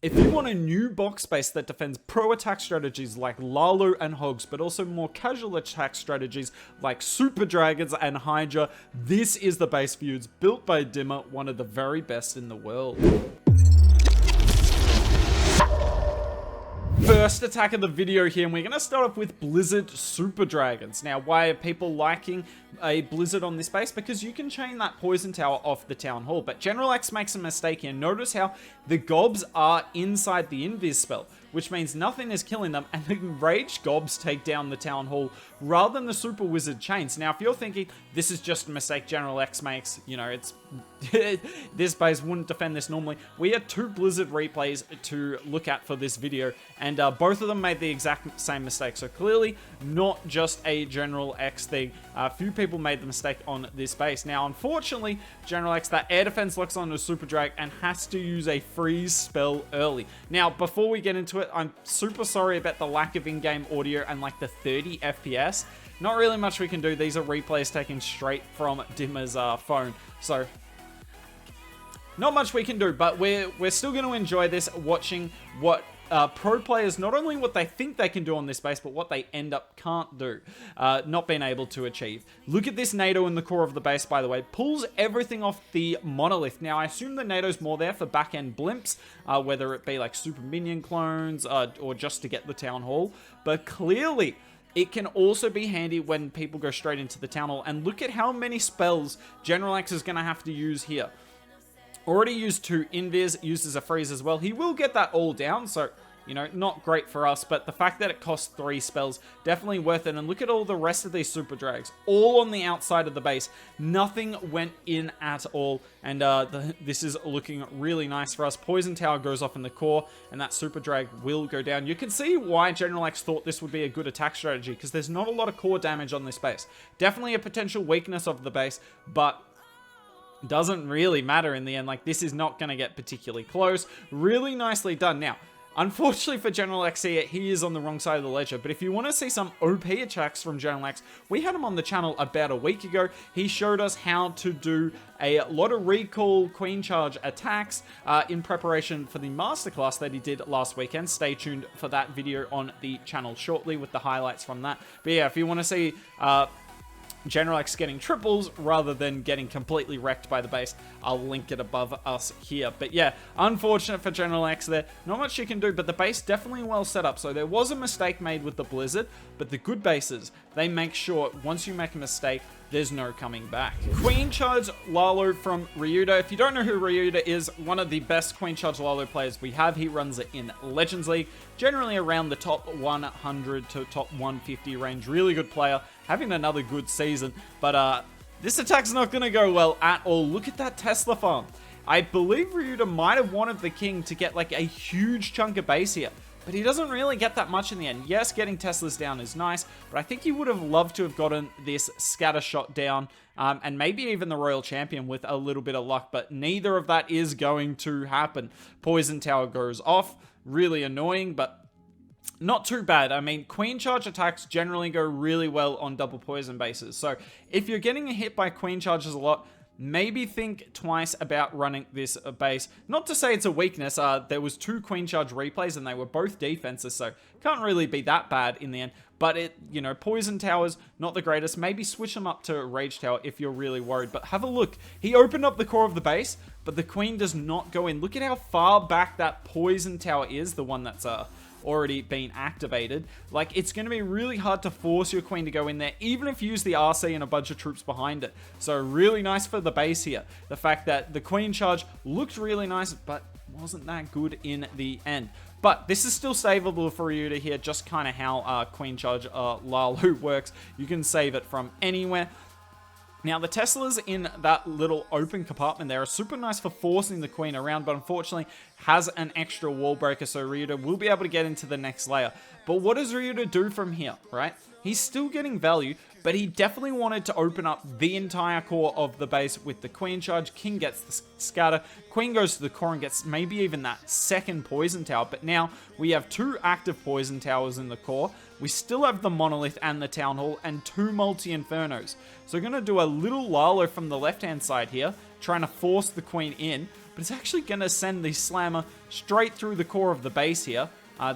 If you want a new box base that defends pro attack strategies like Lalu and Hogs, but also more casual attack strategies like Super Dragons and Hydra, this is the base for you. It's built by Dima, one of the very best in the world. First attack of the video here, and we're going to start off with Blizzard Super Dragons. Now, why are people liking a Blizzard on this base? Because you can chain that Poison Tower off the Town Hall, but General X makes a mistake here. Notice how the Gobs are inside the Invis spell, which means nothing is killing them, and the Rage Gobs take down the Town Hall rather than the Super Wizard chains. Now, if you're thinking this is just a mistake General X makes, you know, it's this base wouldn't defend this normally. We had two Blizzard replays to look at for this video, and both of them made the exact same mistake. So clearly not just a General X thing. A few people made the mistake on this base. Now, unfortunately, General X, that air defense locks onto Super Drag and has to use a freeze spell early. Now, before we get into it, I'm super sorry about the lack of in-game audio and like the 30 FPS. Not really much we can do. These are replays taken straight from Dima's phone. So not much we can do, but we're still going to enjoy this, watching what pro players, not only what they think they can do on this base, but what they end up can't do, not being able to achieve. Look at this NATO in the core of the base, by the way. Pulls everything off the monolith. Now, I assume the NATO's more there for back-end blimps, whether it be like super minion clones or just to get the Town Hall. But clearly, it can also be handy when people go straight into the Town Hall. And look at how many spells General X is going to have to use here. Already used 2 Invis, uses a freeze as well. He will get that all down, so, you know, not great for us, but the fact that it costs 3 spells, definitely worth it. And look at all the rest of these Super Drags, all on the outside of the base. Nothing went in at all, and this is looking really nice for us. Poison Tower goes off in the core, and that Super Drag will go down. You can see why General X thought this would be a good attack strategy, because there's not a lot of core damage on this base. Definitely a potential weakness of the base, but doesn't really matter in the end. Like, this is not going to get particularly close. Really nicely done. Now, unfortunately for General X here, he is on the wrong side of the ledger. But if you want to see some OP attacks from General X, we had him on the channel about a week ago. He showed us how to do a lot of recall Queen Charge attacks in preparation for the masterclass that he did last weekend. Stay tuned for that video on the channel shortly with the highlights from that. But yeah, if you want to see General X getting triples rather than getting completely wrecked by the base, I'll link it above us here. But yeah, unfortunate for General X there. Not much you can do, but the base definitely well set up. So there was a mistake made with the Blizzard, but the good bases, they make sure once you make a mistake, there's no coming back. Queen Charge Lalu from Ryuda. If you don't know who Ryuda is, one of the best Queen Charge Lalu players we have. He runs it in Legends League, generally around the top 100 to top 150 range. Really good player, having another good season, but this attack's not going to go well at all. Look at that Tesla farm. I believe Ryuda might have wanted the king to get like a huge chunk of base here, but he doesn't really get that much in the end. Yes, getting Teslas down is nice, but I think he would have loved to have gotten this scatter shot down, and maybe even the Royal Champion with a little bit of luck, but neither of that is going to happen. Poison Tower goes off. Really annoying, but not too bad. I mean, Queen Charge attacks generally go really well on double poison bases. So if you're getting hit by Queen Charges a lot, maybe think twice about running this base. Not to say it's a weakness. There was 2 Queen Charge replays and they were both defenses, so can't really be that bad in the end. But it, you know, Poison Towers, not the greatest. Maybe switch them up to Rage Tower if you're really worried. But have a look. He opened up the core of the base, but the Queen does not go in. Look at how far back that Poison Tower is, the one that's already been activated. Like, it's going to be really hard to force your Queen to go in there, even if you use the RC and a bunch of troops behind it. So really nice for the base here. The fact that the Queen Charge looked really nice, but wasn't that good in the end. But this is still savable for you to hear just kind of how Queen Charge Lalu works. You can save it from anywhere. Now, the Teslas in that little open compartment there are super nice for forcing the Queen around, but unfortunately has an extra wall breaker, so Ryuda will be able to get into the next layer. But what does Ryuda do from here, right? He's still getting value, but he definitely wanted to open up the entire core of the base with the Queen Charge. King gets the scatter. Queen goes to the core and gets maybe even that second Poison Tower. But now we have 2 active Poison Towers in the core. We still have the Monolith and the Town Hall and 2 Multi-Infernos. So we're going to do a little Lalu from the left-hand side here, trying to force the Queen in. but it's actually going to send the slammer straight through the core of the base here.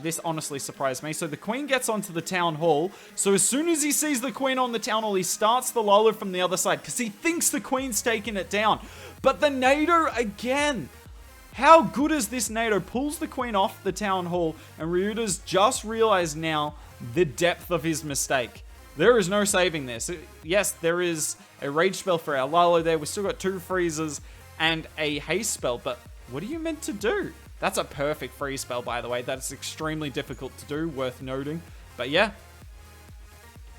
This honestly surprised me. So the queen gets onto the town hall. So as soon as he sees the queen on the town hall, he starts the Lalu from the other side because he thinks the queen's taking it down. But the NATO again. How good is this NATO? Pulls the queen off the town hall, and Ryuta's just realized now the depth of his mistake. There is no saving this. Yes, there is a rage spell for our Lalu there. We've still got 2 freezes and a haste spell, but what are you meant to do? That's a perfect freeze spell, by the way. That's extremely difficult to do, worth noting. But yeah,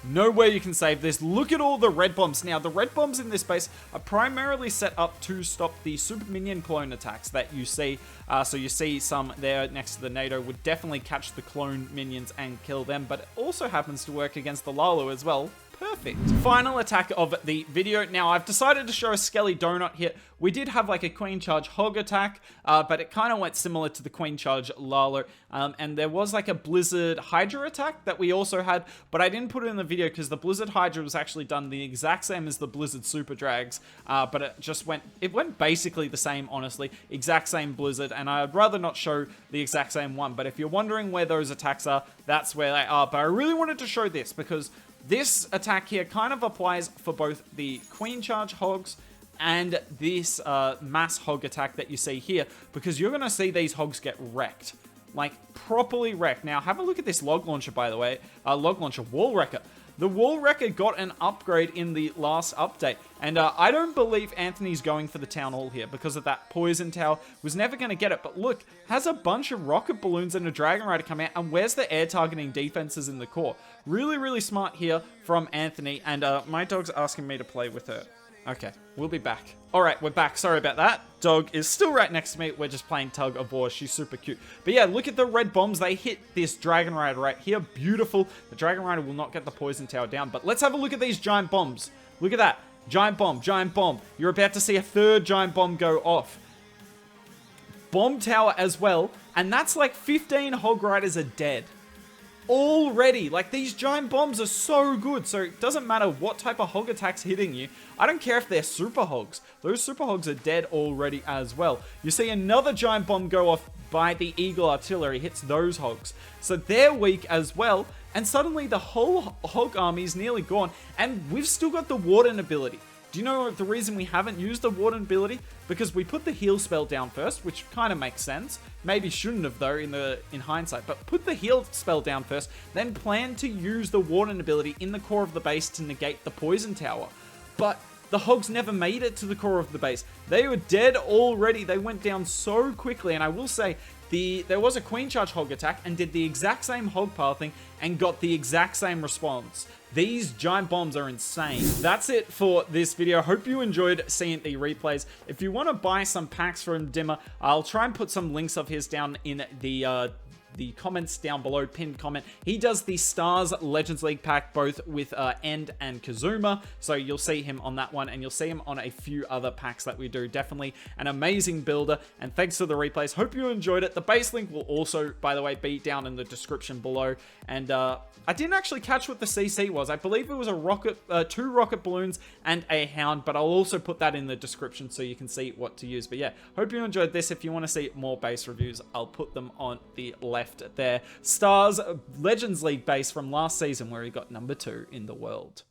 no way you can save this. Look at all the red bombs. Now, the red bombs in this base are primarily set up to stop the super minion clone attacks that you see. So you see some there next to the NATO would definitely catch the clone minions and kill them, but it also happens to work against the Lalu as well. Perfect. Final attack of the video. Now, I've decided to show a Skelly Donut here. We did have like a Queen Charge Hog attack, but it kind of went similar to the Queen Charge Lalu. And there was like a Blizzard Hydra attack that we also had, but I didn't put it in the video because the Blizzard Hydra was actually done the exact same as the Blizzard Super Drags, but it went basically the same, honestly. Exact same Blizzard, and I'd rather not show the exact same one, but if you're wondering where those attacks are, that's where they are. But I really wanted to show this because this attack here kind of applies for both the Queen Charge Hogs and this mass hog attack that you see here, because you're going to see these hogs get wrecked. Like, properly wrecked. Now, have a look at this log launcher, by the way. Log launcher, Wall Wrecker. The Wall Wrecker got an upgrade in the last update, and I don't believe Anthony's going for the Town Hall here because of that Poison Tower. Was never going to get it, but look, has a bunch of rocket balloons and a Dragon Rider come out, and where's the air targeting defenses in the core? Really, really smart here from Anthony, and my dog's asking me to play with her. Okay, we'll be back. All right, we're back. Sorry about that. Dog is still right next to me. We're just playing tug of war. She's super cute. But yeah, look at the red bombs. They hit this Dragon Rider right here. Beautiful. The Dragon Rider will not get the Poison Tower down. But let's have a look at these giant bombs. Look at that. Giant bomb, giant bomb. You're about to see a third giant bomb go off. Bomb tower as well. And that's like 15 Hog Riders are dead. Already, like, these giant bombs are so good, so it doesn't matter what type of hog attack's hitting you. I don't care if they're super hogs. Those super hogs are dead already as well. You see another giant bomb go off by the Eagle Artillery, hits those hogs, so they're weak as well, and suddenly the whole hog army is nearly gone, and we've still got the Warden ability. Do you know the reason we haven't used the Warden ability? Because we put the heal spell down first, which kind of makes sense. Maybe shouldn't have though in hindsight, but put the heal spell down first, then plan to use the Warden ability in the core of the base to negate the Poison Tower. But the hogs never made it to the core of the base. They were dead already. They went down so quickly, and I will say, there was a Queen Charge Hog attack and did the exact same hog pathing and got the exact same response. These giant bombs are insane. That's it for this video. Hope you enjoyed seeing the replays. If you want to buy some packs from Dima, I'll try and put some links of his down in the comments down below, pinned comment. He does the Stars Legends League pack both with End and Kazuma, so you'll see him on that one, and you'll see him on a few other packs that we do. Definitely an amazing builder, and thanks for the replays. Hope you enjoyed it. The base link will also, by the way, be down in the description below, and I didn't actually catch what the CC was. I believe it was a rocket, 2 rocket balloons and a Hound, but I'll also put that in the description so you can see what to use. But yeah, hope you enjoyed this. If you want to see more base reviews, I'll put them on the left there. Stars Legends League base from last season where he got number 2 in the world.